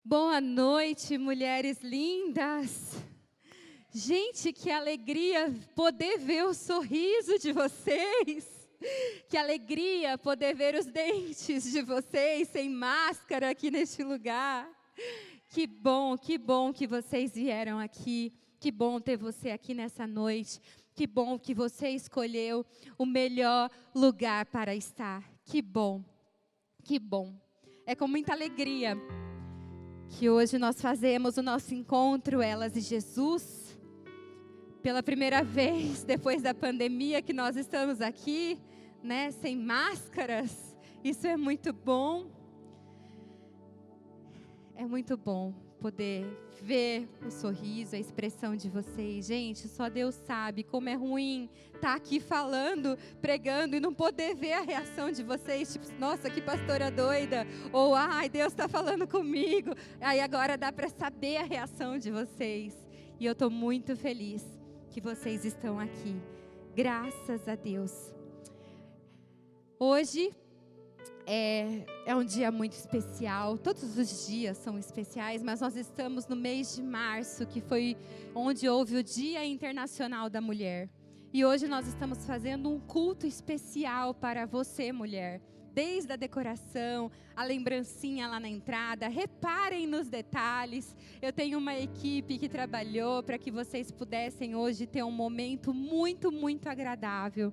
Boa noite, mulheres lindas. Gente, que alegria poder ver o sorriso de vocês. Que alegria poder ver os dentes de vocês sem máscara aqui neste lugar. Que bom que vocês vieram aqui. Que bom ter você aqui nessa noite. Que bom que você escolheu o melhor lugar para estar. Que bom, que bom. É com muita alegria que hoje nós fazemos o nosso encontro, Elas e Jesus. Pela primeira vez, depois da pandemia, que nós estamos aqui, né, sem máscaras. Isso é muito bom. É muito bom poder ver o sorriso, a expressão de vocês. Gente, só Deus sabe como é ruim estar aqui falando, pregando e não poder ver a reação de vocês. Tipo, nossa, que pastora doida. Ou, ai, Deus está falando comigo. Aí agora dá para saber a reação de vocês. E eu estou muito feliz que vocês estão aqui. Graças a Deus. Hoje é um dia muito especial, todos os dias são especiais, mas nós estamos no mês de março, que foi onde houve o Dia Internacional da Mulher. E hoje nós estamos fazendo um culto especial para você, mulher. Desde a decoração, a lembrancinha lá na entrada, reparem nos detalhes. Eu tenho uma equipe que trabalhou para que vocês pudessem hoje ter um momento muito, muito agradável.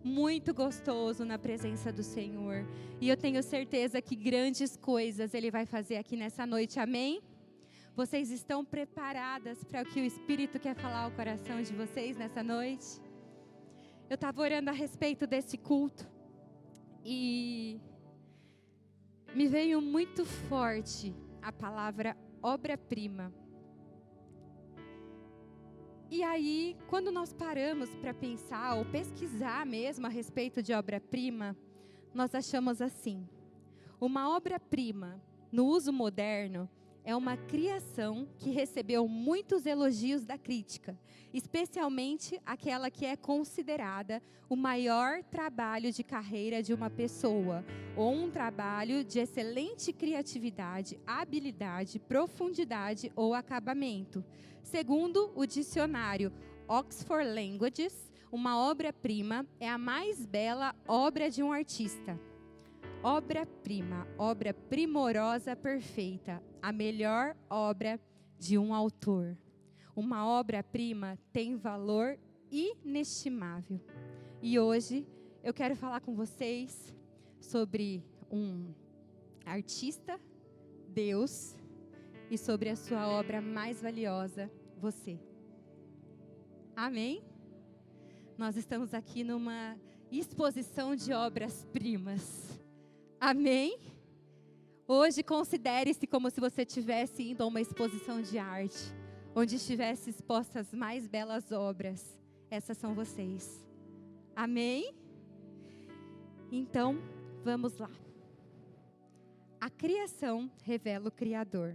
Muito gostoso na presença do Senhor. E eu tenho certeza que grandes coisas Ele vai fazer aqui nessa noite, amém? Vocês estão preparadas para o que o Espírito quer falar ao coração de vocês nessa noite? Eu estava orando a respeito desse culto e me veio muito forte a palavra obra-prima. E aí, quando nós paramos para pensar ou pesquisar mesmo a respeito de obra-prima, nós achamos assim: uma obra-prima, no uso moderno, é uma criação que recebeu muitos elogios da crítica, especialmente aquela que é considerada o maior trabalho de carreira de uma pessoa, ou um trabalho de excelente criatividade, habilidade, profundidade ou acabamento. Segundo o dicionário Oxford Languages, uma obra-prima é a mais bela obra de um artista. Obra-prima, obra primorosa, perfeita, a melhor obra de um autor. Uma obra-prima tem valor inestimável. E hoje eu quero falar com vocês sobre um artista, Deus, e sobre a sua obra mais valiosa, você. Amém? Nós estamos aqui numa exposição de obras-primas. Amém? Hoje considere-se como se você estivesse indo a uma exposição de arte, onde estivesse expostas as mais belas obras. Essas são vocês. Amém? Então, vamos lá. A criação revela o Criador.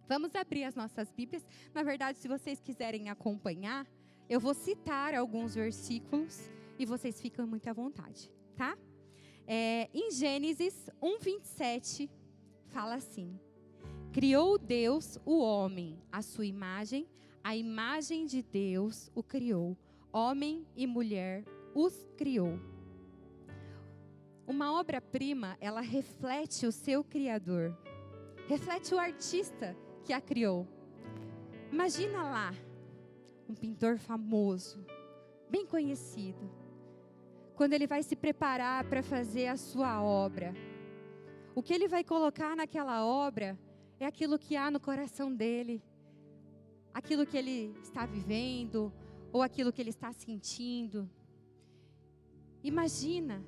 Vamos abrir as nossas Bíblias. Na verdade, se vocês quiserem acompanhar, eu vou citar alguns versículos e vocês ficam muito à vontade, tá? Em Gênesis 1:27, fala assim: criou Deus o homem, à sua imagem, a imagem de Deus o criou, homem e mulher os criou. Uma obra-prima, ela reflete o seu Criador, reflete o artista que a criou. Imagina lá, um pintor famoso, bem conhecido, quando ele vai se preparar para fazer a sua obra. O que ele vai colocar naquela obra é aquilo que há no coração dele, aquilo que ele está vivendo, ou aquilo que ele está sentindo. Imagina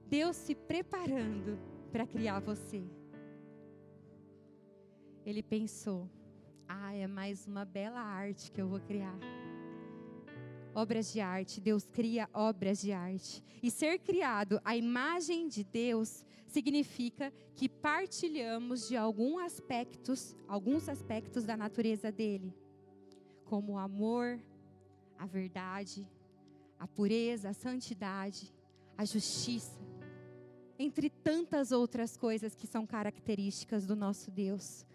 Deus se preparando para criar você. Ele pensou: é mais uma bela arte que eu vou criar. Obras de arte, Deus cria obras de arte. E ser criado à imagem de Deus significa que partilhamos de alguns aspectos da natureza dele, como o amor, a verdade, a pureza, a santidade, a justiça. entre tantas outras coisas que são características do nosso Deus.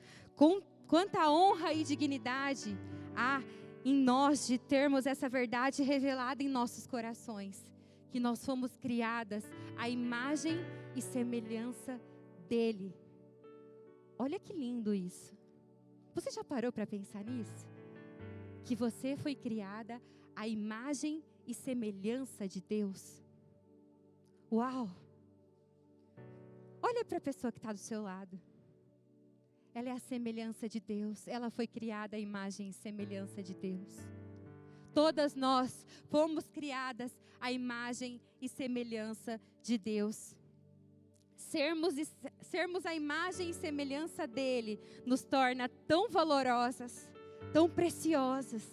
Quanta honra e dignidade há em nós de termos essa verdade revelada em nossos corações, que nós fomos criadas à imagem e semelhança dele. Olha que lindo isso. Você já parou para pensar nisso? Que você foi criada à imagem e semelhança de Deus. Uau! Olha para a pessoa que está do seu lado. Ela é a semelhança de Deus. Ela foi criada à imagem e semelhança de Deus. Todas nós fomos criadas à imagem e semelhança de Deus. Sermos a imagem e semelhança dele nos torna tão valorosas, tão preciosas,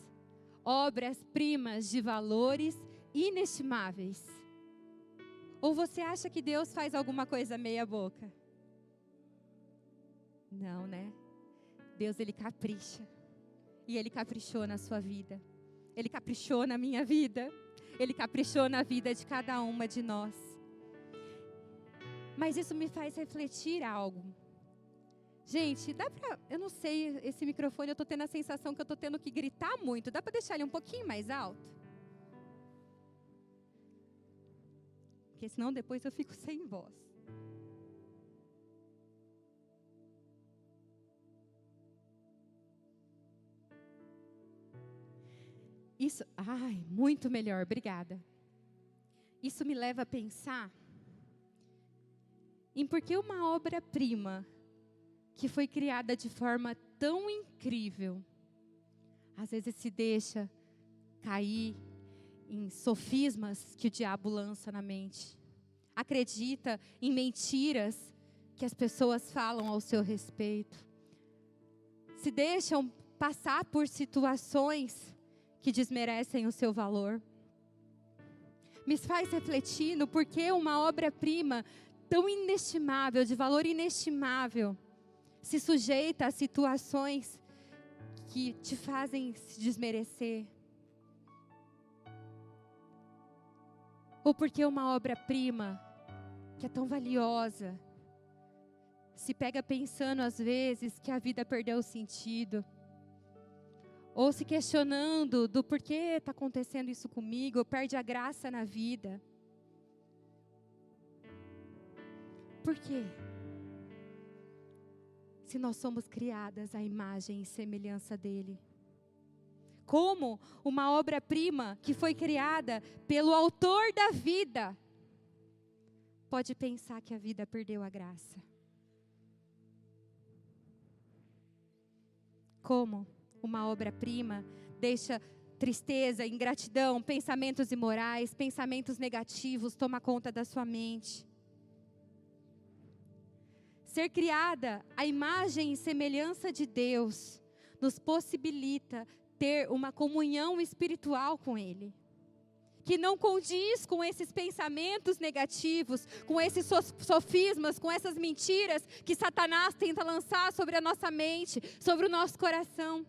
obras-primas de valores inestimáveis. Ou você acha que Deus faz alguma coisa meia boca? Não, né? Deus, ele capricha. E ele caprichou na sua vida. Ele caprichou na minha vida. Ele caprichou na vida de cada uma de nós. Mas isso me faz refletir algo. Gente, dá pra... Eu não sei, esse microfone eu estou tendo a sensação que eu estou tendo que gritar muito. Dá para deixar ele um pouquinho mais alto? Porque senão depois eu fico sem voz. Isso, muito melhor, obrigada. Isso me leva a pensar em por que uma obra-prima que foi criada de forma tão incrível, às vezes se deixa cair em sofismas que o diabo lança na mente. Acredita em mentiras que as pessoas falam ao seu respeito. Se deixam passar por situações que desmerecem o seu valor. Me faz refletir no porquê uma obra-prima tão inestimável, de valor inestimável, se sujeita a situações que te fazem se desmerecer. Ou porque uma obra-prima que é tão valiosa se pega pensando às vezes que a vida perdeu o sentido. Ou se questionando do porquê está acontecendo isso comigo, perde a graça na vida. Por quê? Se nós somos criadas à imagem e semelhança dele. Como uma obra-prima que foi criada pelo autor da vida pode pensar que a vida perdeu a graça? Como uma obra-prima deixa tristeza, ingratidão, pensamentos imorais, pensamentos negativos tomar conta da sua mente? Ser criada à imagem e semelhança de Deus nos possibilita ter uma comunhão espiritual com Ele, que não condiz com esses pensamentos negativos, com esses sofismas, com essas mentiras que Satanás tenta lançar sobre a nossa mente, sobre o nosso coração.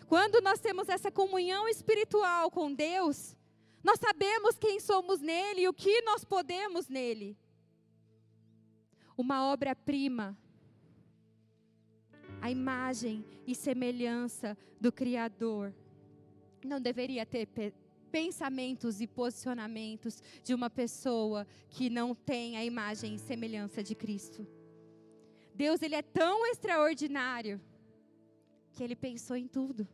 Quando nós temos essa comunhão espiritual com Deus, nós sabemos quem somos nele e o que nós podemos nele. Uma obra-prima, a imagem e semelhança do Criador, não deveria ter pensamentos e posicionamentos de uma pessoa que não tem a imagem e semelhança de Cristo. Deus, ele é tão extraordinário que ele pensou em tudo.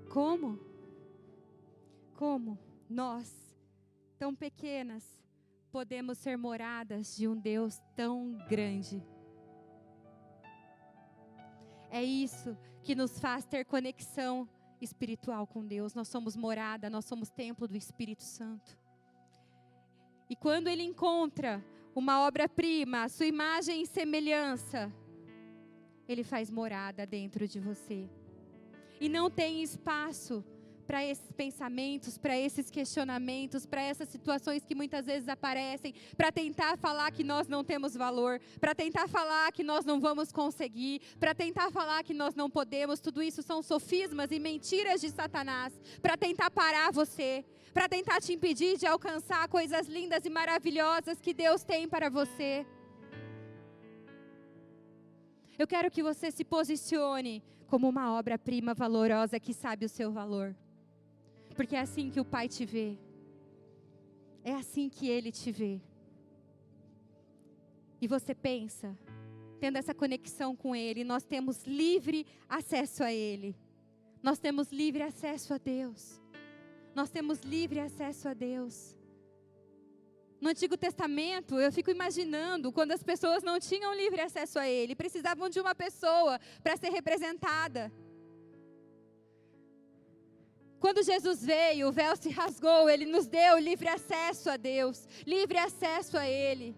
Como nós, tão pequenas, podemos ser moradas de um Deus tão grande? É isso que nos faz ter conexão espiritual com Deus. Nós somos morada, nós somos templo do Espírito Santo. E quando ele encontra uma obra-prima, a sua imagem e semelhança, ele faz morada dentro de você. E não tem espaço para esses pensamentos, para esses questionamentos, para essas situações que muitas vezes aparecem, para tentar falar que nós não temos valor, para tentar falar que nós não vamos conseguir, para tentar falar que nós não podemos. Tudo isso são sofismas e mentiras de Satanás, para tentar parar você, para tentar te impedir de alcançar coisas lindas e maravilhosas que Deus tem para você. Eu quero que você se posicione como uma obra-prima valorosa que sabe o seu valor. Porque é assim que o Pai te vê. É assim que Ele te vê. E você pensa, tendo essa conexão com Ele, nós temos livre acesso a Ele. Nós temos livre acesso a Deus. Nós temos livre acesso a Deus. No Antigo Testamento, eu fico imaginando quando as pessoas não tinham livre acesso a Ele, precisavam de uma pessoa para ser representada. Quando Jesus veio, o véu se rasgou, Ele nos deu livre acesso a Deus, livre acesso a Ele.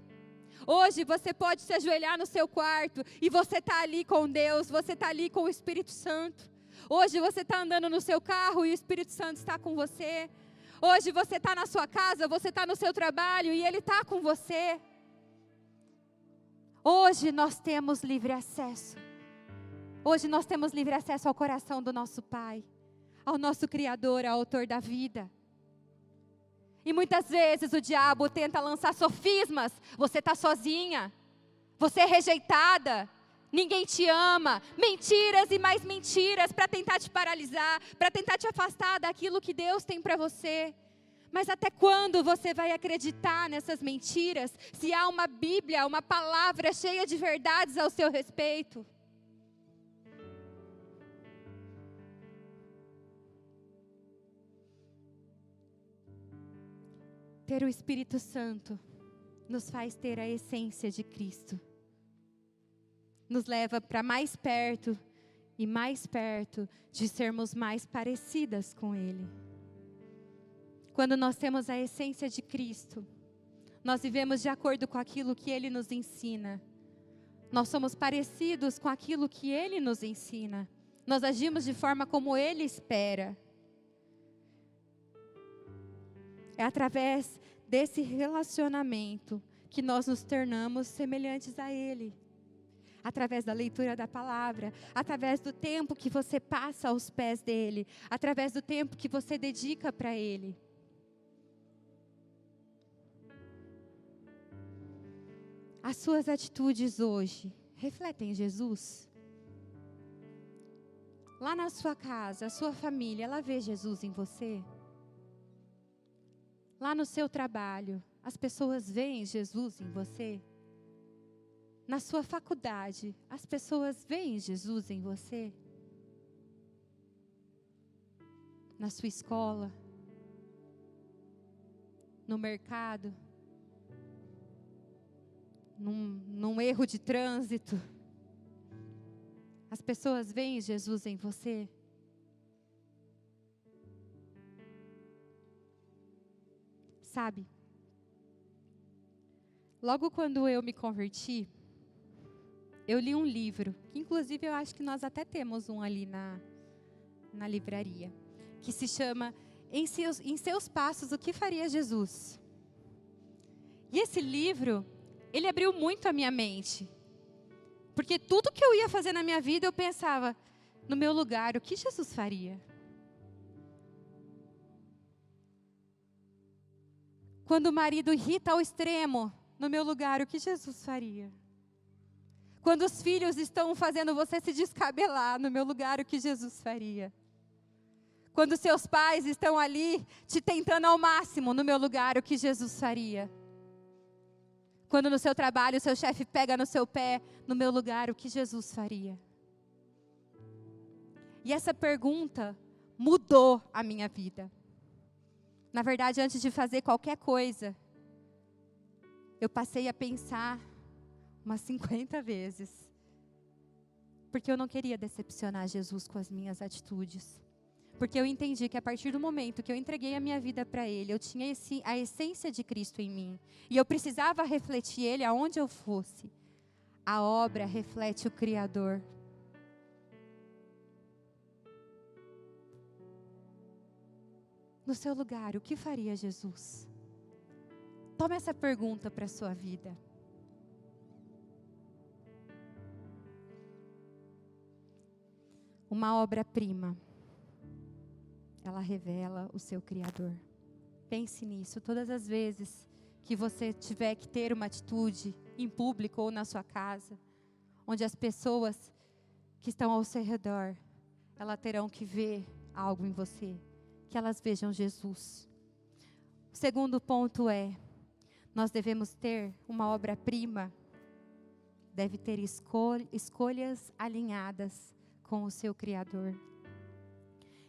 Hoje você pode se ajoelhar no seu quarto e você está ali com Deus, você está ali com o Espírito Santo. Hoje você está andando no seu carro e o Espírito Santo está com você. Hoje você está na sua casa, você está no seu trabalho e Ele está com você. Hoje nós temos livre acesso. Hoje nós temos livre acesso ao coração do nosso Pai, ao nosso Criador, ao Autor da vida. E muitas vezes o diabo tenta lançar sofismas. Você está sozinha, você é rejeitada, ninguém te ama. Mentiras e mais mentiras para tentar te paralisar, para tentar te afastar daquilo que Deus tem para você. Mas até quando você vai acreditar nessas mentiras, se há uma Bíblia, uma palavra cheia de verdades ao seu respeito? Ter o Espírito Santo nos faz ter a essência de Cristo. Nos leva para mais perto e mais perto de sermos mais parecidas com Ele. Quando nós temos a essência de Cristo, nós vivemos de acordo com aquilo que Ele nos ensina. Nós somos parecidos com aquilo que Ele nos ensina. Nós agimos de forma como Ele espera. É através desse relacionamento que nós nos tornamos semelhantes a Ele. Através da leitura da palavra, através do tempo que você passa aos pés dEle, através do tempo que você dedica para Ele. As suas atitudes hoje refletem Jesus? Lá na sua casa, a sua família, ela vê Jesus em você? Lá no seu trabalho, as pessoas veem Jesus em você? Na sua faculdade, as pessoas veem Jesus em você? Na sua escola? No mercado? Num erro de trânsito? As pessoas veem Jesus em você? Sabe, logo quando eu me converti, eu li um livro, que inclusive eu acho que nós até temos um ali na livraria, que se chama Em Seus Passos, o que faria Jesus? E esse livro, ele abriu muito a minha mente, porque tudo que eu ia fazer na minha vida, eu pensava, no meu lugar, o que Jesus faria? Quando o marido irrita ao extremo, no meu lugar, o que Jesus faria? Quando os filhos estão fazendo você se descabelar, no meu lugar, o que Jesus faria? Quando seus pais estão ali te tentando ao máximo, no meu lugar, o que Jesus faria? Quando no seu trabalho o seu chefe pega no seu pé, no meu lugar, o que Jesus faria? E essa pergunta mudou a minha vida. Na verdade, antes de fazer qualquer coisa, eu passei a pensar umas 50 vezes. Porque eu não queria decepcionar Jesus com as minhas atitudes. Porque eu entendi que a partir do momento que eu entreguei a minha vida para Ele, eu tinha a essência de Cristo em mim. E eu precisava refletir Ele aonde eu fosse. A obra reflete o Criador. no seu lugar, o que faria Jesus? Tome essa pergunta para a sua vida. Uma obra-prima, ela revela o seu Criador. Pense nisso, todas as vezes que você tiver que ter uma atitude em público ou na sua casa, onde as pessoas que estão ao seu redor, elas terão que ver algo em você, que elas vejam Jesus. O segundo ponto é, nós devemos ter uma obra-prima, deve ter escolhas alinhadas com o seu Criador.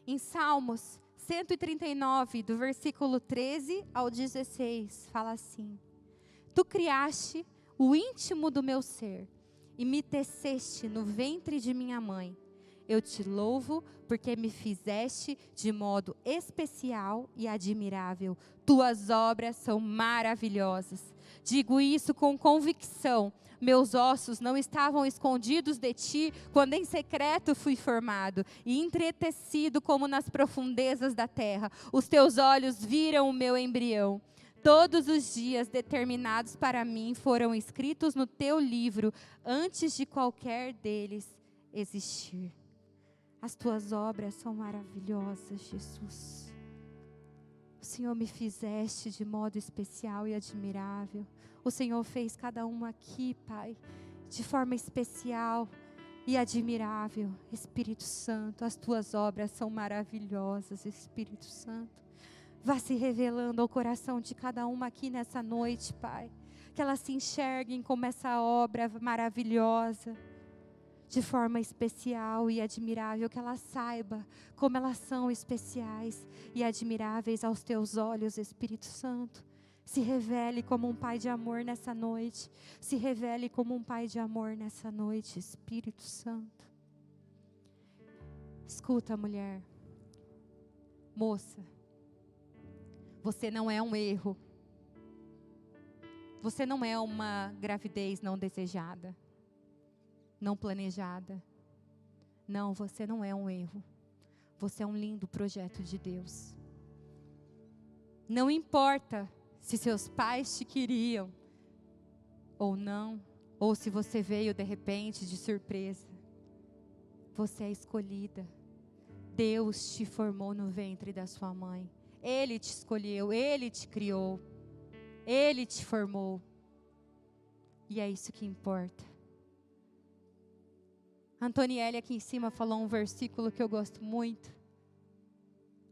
Em Salmos 139, do versículo 13 ao 16, fala assim: Tu criaste o íntimo do meu ser e me teceste no ventre de minha mãe. Eu te louvo porque me fizeste de modo especial e admirável. Tuas obras são maravilhosas. Digo isso com convicção. Meus ossos não estavam escondidos de ti quando em secreto fui formado e entretecido como nas profundezas da terra. Os teus olhos viram o meu embrião. Todos os dias determinados para mim foram escritos no teu livro antes de qualquer deles existir. As tuas obras são maravilhosas, Jesus. O Senhor me fizeste de modo especial e admirável. O Senhor fez cada uma aqui, Pai, de forma especial e admirável. Espírito Santo, as tuas obras são maravilhosas, Espírito Santo. Vá se revelando ao coração de cada uma aqui nessa noite, Pai. Que elas se enxerguem como essa obra maravilhosa, de forma especial e admirável. Que elas saibam como elas são especiais e admiráveis aos teus olhos, Espírito Santo. Se revele como um pai de amor nessa noite. Se revele como um pai de amor nessa noite, Espírito Santo. Escuta, mulher. Moça, você não é um erro. Você não é uma gravidez não desejada, não planejada. Não, você não é um erro. Você é um lindo projeto de Deus. Não importa se seus pais te queriam ou não, ou se você veio de repente de surpresa. Você é escolhida. Deus te formou no ventre da sua mãe. Ele te escolheu, Ele te criou, Ele te formou. E é isso que importa. Antonielle aqui em cima falou um versículo que eu gosto muito.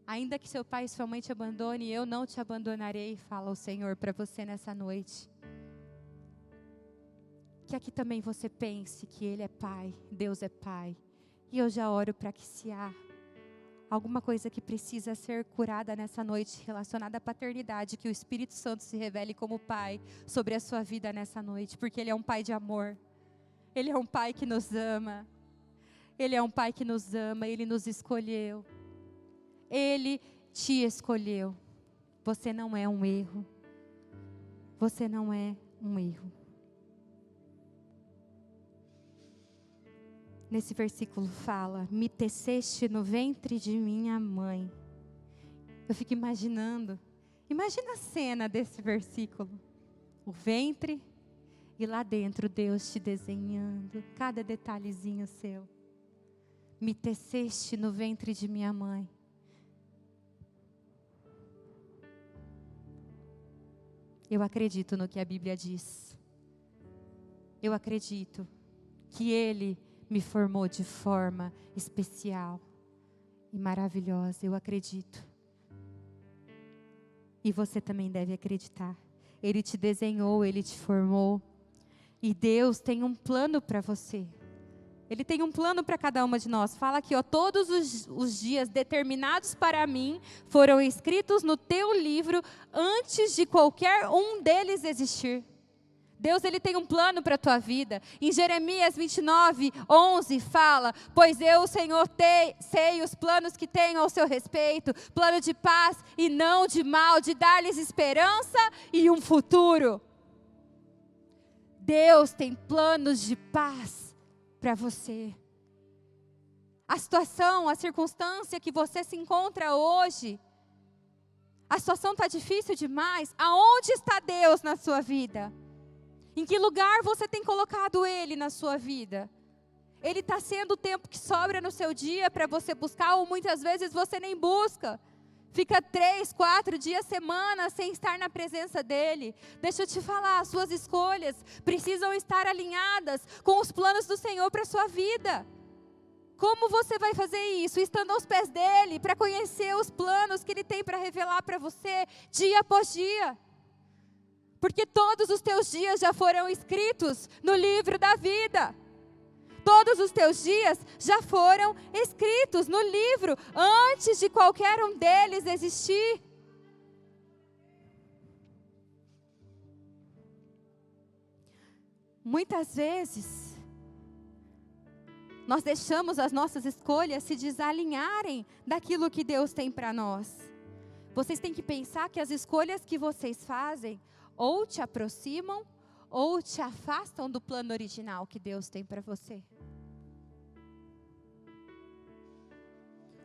Ainda que seu pai e sua mãe te abandone, eu não te abandonarei, fala o Senhor para você nessa noite. Que aqui também você pense que Ele é Pai, Deus é Pai. E eu já oro para que se há alguma coisa que precisa ser curada nessa noite, relacionada à paternidade, que o Espírito Santo se revele como Pai sobre a sua vida nessa noite, porque Ele é um Pai de amor. Ele é um Pai que nos ama. Ele é um Pai que nos ama, Ele nos escolheu. Ele te escolheu. Você não é um erro. Você não é um erro. Nesse versículo fala: me teceste no ventre de minha mãe. Eu fico imaginando. Imagina a cena desse versículo. O ventre e lá dentro Deus te desenhando. Cada detalhezinho seu. Me teceste no ventre de minha mãe. Eu acredito no que a Bíblia diz. Eu acredito que Ele me formou de forma especial e maravilhosa. Eu acredito. E você também deve acreditar. Ele te desenhou, Ele te formou. E Deus tem um plano para você. Ele tem um plano para cada uma de nós. Fala aqui, ó, todos os dias determinados para mim foram escritos no teu livro antes de qualquer um deles existir. Deus, Ele tem um plano para a tua vida. Em Jeremias 29, 11 fala: pois eu, o Senhor, sei os planos que tenho ao seu respeito, plano de paz e não de mal, de dar-lhes esperança e um futuro. Deus tem planos de paz para você. A situação, a circunstância que você se encontra hoje, A situação está difícil demais. Aonde está Deus na sua vida? Em que lugar você tem colocado Ele na sua vida? Ele está sendo o tempo que sobra no seu dia para você buscar, ou muitas vezes você nem busca. Fica 3, 4 dias, semana sem estar na presença dEle. Deixa eu te falar, as suas escolhas precisam estar alinhadas com os planos do Senhor para a sua vida. Como você vai fazer isso? Estando aos pés dEle, para conhecer os planos que Ele tem para revelar para você, dia após dia. Porque todos os teus dias já foram escritos no livro da vida. Todos os teus dias já foram escritos no livro, antes de qualquer um deles existir. Muitas vezes, nós deixamos as nossas escolhas se desalinharem daquilo que Deus tem para nós. Vocês têm que pensar que as escolhas que vocês fazem, ou te aproximam, ou te afastam do plano original que Deus tem para você.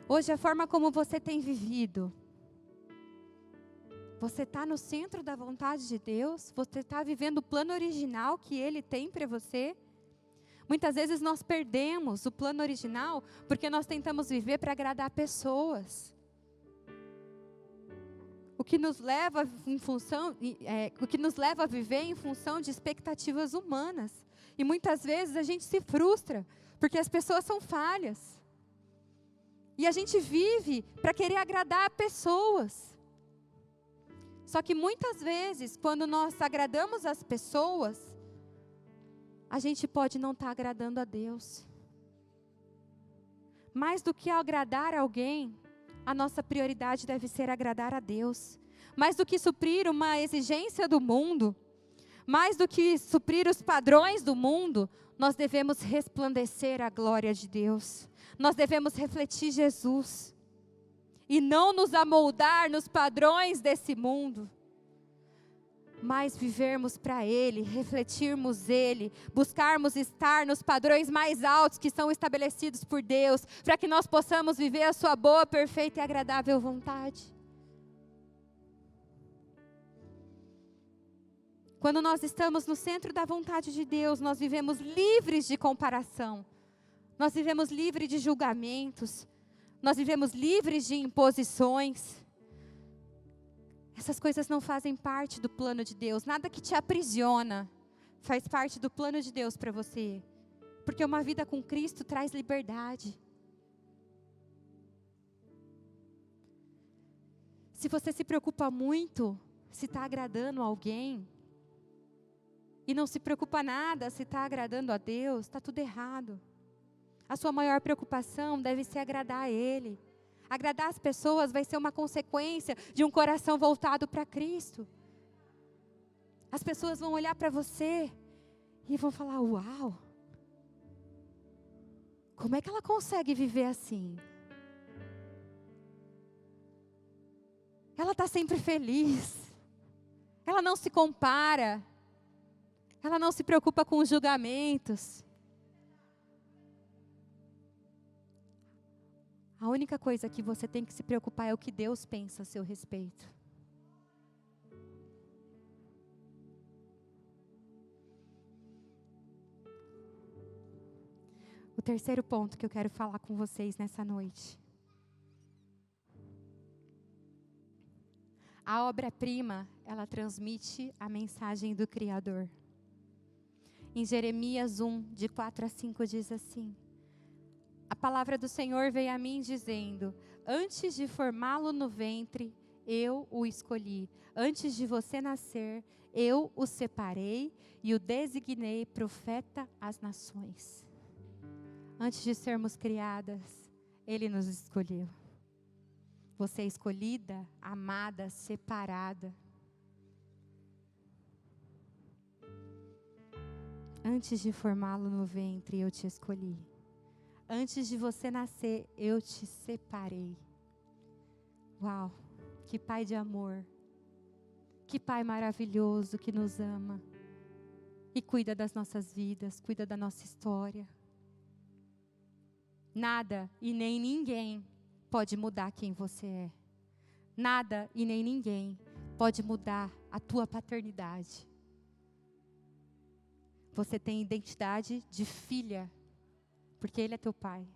Hoje, a forma como você tem vivido, você está no centro da vontade de Deus? Você está vivendo o plano original que Ele tem para você? Muitas vezes nós perdemos o plano original porque nós tentamos viver para agradar pessoas. O que nos leva a viver em função de expectativas humanas. E muitas vezes a gente se frustra porque as pessoas são falhas. E a gente vive para querer agradar pessoas. Só que muitas vezes, quando nós agradamos as pessoas, a gente pode não estar agradando a Deus. Mais do que agradar alguém, a nossa prioridade deve ser agradar a Deus. Mais do que suprir uma exigência do mundo, mais do que suprir os padrões do mundo, nós devemos resplandecer a glória de Deus. Nós devemos refletir Jesus. E não nos amoldar nos padrões desse mundo. Mas vivermos para Ele, refletirmos Ele, buscarmos estar nos padrões mais altos que são estabelecidos por Deus, para que nós possamos viver a sua boa, perfeita e agradável vontade. Quando nós estamos no centro da vontade de Deus, nós vivemos livres de comparação. Nós vivemos livres de julgamentos. Nós vivemos livres de imposições. Essas coisas não fazem parte do plano de Deus. Nada que te aprisiona faz parte do plano de Deus para você. Porque uma vida com Cristo traz liberdade. Se você se preocupa muito se está agradando alguém, e não se preocupa nada se está agradando a Deus, está tudo errado. A sua maior preocupação deve ser agradar a Ele. Agradar as pessoas vai ser uma consequência de um coração voltado para Cristo. As pessoas vão olhar para você e vão falar: uau, como é que ela consegue viver assim? Ela está sempre feliz. Ela não se compara. Ela não se preocupa com os julgamentos. A única coisa que você tem que se preocupar é o que Deus pensa a seu respeito. O terceiro ponto que eu quero falar com vocês nessa noite. A obra-prima, ela transmite a mensagem do Criador. Em Jeremias 1, de 4 a 5, diz assim: a palavra do Senhor veio a mim dizendo: antes de formá-lo no ventre, eu o escolhi. Antes de você nascer, eu o separei e o designei profeta às nações. Antes de sermos criadas, Ele nos escolheu. Você é escolhida, amada, separada. Antes de formá-lo no ventre, eu te escolhi. Antes de você nascer, eu te separei. Uau, que Pai de amor. Que Pai maravilhoso que nos ama. E cuida das nossas vidas, cuida da nossa história. Nada e nem ninguém pode mudar quem você é. Nada e nem ninguém pode mudar a tua paternidade. Você tem identidade de filha, porque Ele é teu pai.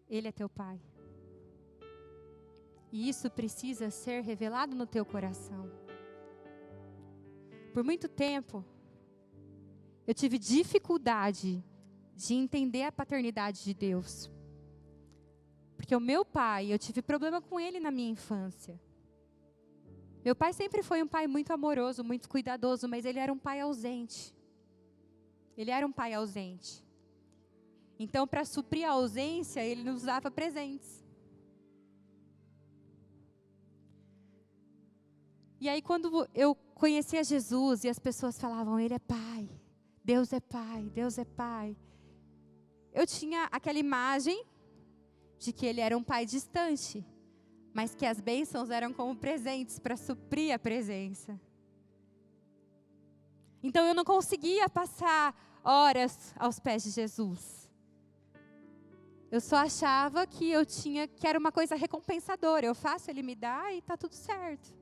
Ele é teu pai. E isso precisa ser revelado no teu coração. Por muito tempo, eu tive dificuldade de entender a paternidade de Deus. Porque o meu pai, eu tive problema com ele na minha infância. Meu pai sempre foi um pai muito amoroso, muito cuidadoso, mas ele era um pai ausente. Ele era um pai ausente. Então, para suprir a ausência, ele nos dava presentes. E aí, quando eu conhecia Jesus e as pessoas falavam, Ele é pai, Deus é pai, Deus é pai. Eu tinha aquela imagem de que Ele era um pai distante, mas que as bênçãos eram como presentes para suprir a presença. Então eu não conseguia passar horas aos pés de Jesus. Eu só achava que que era uma coisa recompensadora. Eu faço, Ele me dá e está tudo certo.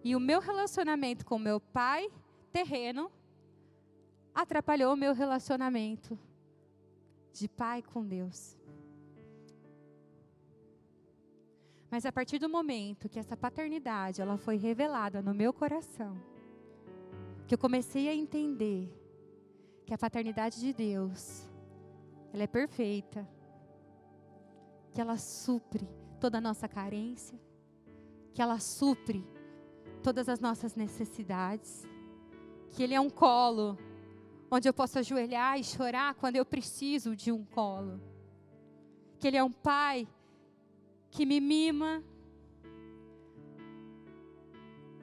E o meu relacionamento com meu pai terreno atrapalhou o meu relacionamento de pai com Deus. Mas a partir do momento que essa paternidade ela foi revelada no meu coração, que eu comecei a entender que a paternidade de Deus, ela é perfeita, que ela supre toda a nossa carência, que ela supre todas as nossas necessidades, que Ele é um colo onde eu posso ajoelhar e chorar quando eu preciso de um colo, que Ele é um pai que me mima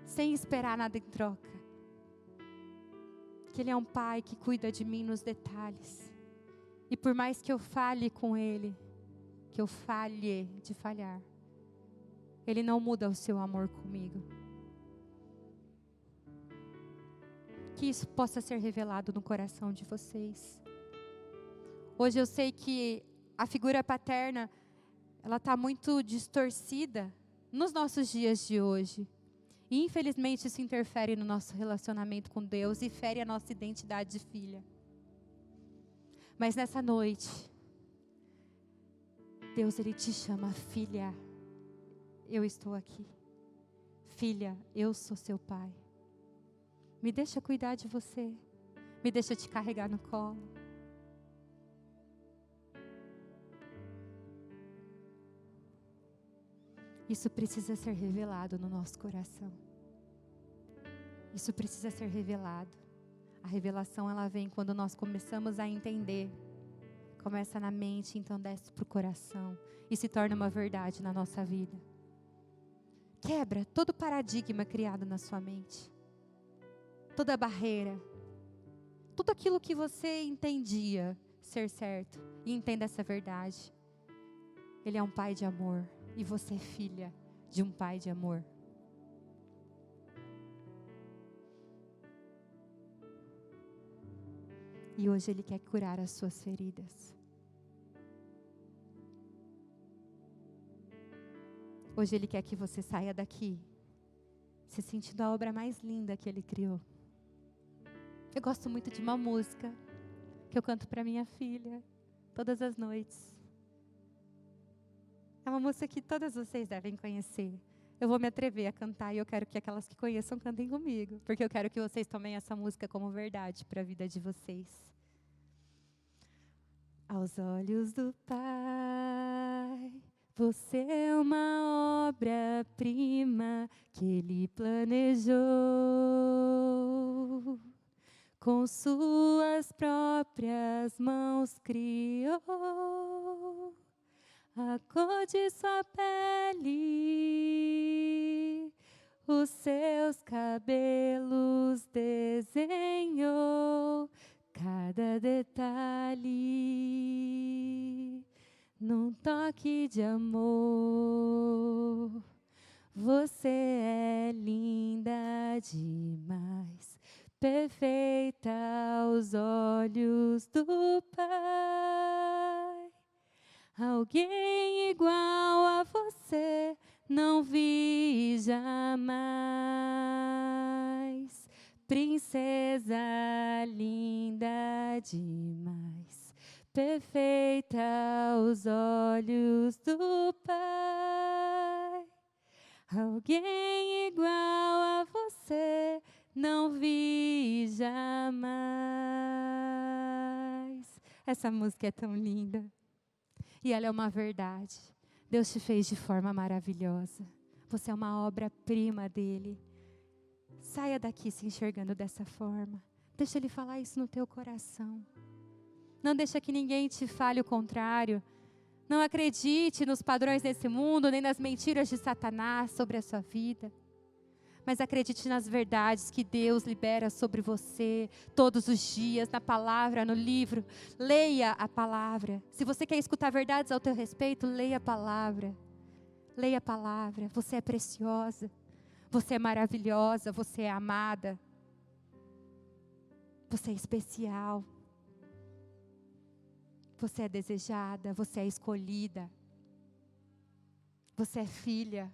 sem esperar nada em troca, que Ele é um pai que cuida de mim nos detalhes, e por mais que eu falhe com Ele, que eu falhe de falhar, Ele não muda o seu amor comigo. Que isso possa ser revelado no coração de vocês. Hoje eu sei que a figura paterna, ela está muito distorcida nos nossos dias de hoje. E infelizmente isso interfere no nosso relacionamento com Deus e fere a nossa identidade de filha. Mas nessa noite, Deus Ele te chama, filha, eu estou aqui. Filha, eu sou seu pai. Me deixa cuidar de você. Me deixa te carregar no colo. Isso precisa ser revelado no nosso coração. Isso precisa ser revelado. A revelação ela vem quando nós começamos a entender. Começa na mente, então desce para o coração. E se torna uma verdade na nossa vida. Quebra todo paradigma criado na sua mente. Toda barreira, tudo aquilo que você entendia ser certo, e entenda essa verdade. Ele é um pai de amor, e você é filha de um pai de amor. E hoje Ele quer curar as suas feridas. Hoje Ele quer que você saia daqui, se sentindo a obra mais linda que Ele criou. Eu gosto muito de uma música que eu canto para minha filha todas as noites. É uma música que todas vocês devem conhecer. Eu vou me atrever a cantar e eu quero que aquelas que conheçam cantem comigo, porque eu quero que vocês tomem essa música como verdade para a vida de vocês. Aos olhos do Pai, você é uma obra-prima que Ele planejou. Com suas próprias mãos criou a cor de sua pele, os seus cabelos desenhou, cada detalhe num toque de amor. Você é linda demais, perfeita aos olhos do Pai. Alguém igual jamais, princesa linda demais, perfeita aos olhos do Pai. Alguém igual a você não vi jamais. Essa música é tão linda. E ela é uma verdade. Deus te fez de forma maravilhosa. Você é uma obra-prima dele. Saia daqui se enxergando dessa forma. Deixa ele falar isso no teu coração. Não deixa que ninguém te fale o contrário. Não acredite nos padrões desse mundo, nem nas mentiras de Satanás sobre a sua vida. Mas acredite nas verdades que Deus libera sobre você todos os dias, na palavra, no livro. Leia a palavra. Se você quer escutar verdades ao teu respeito, leia a palavra. Leia a palavra. Você é preciosa. Você é maravilhosa. Você é amada. Você é especial. Você é desejada. Você é escolhida. Você é filha.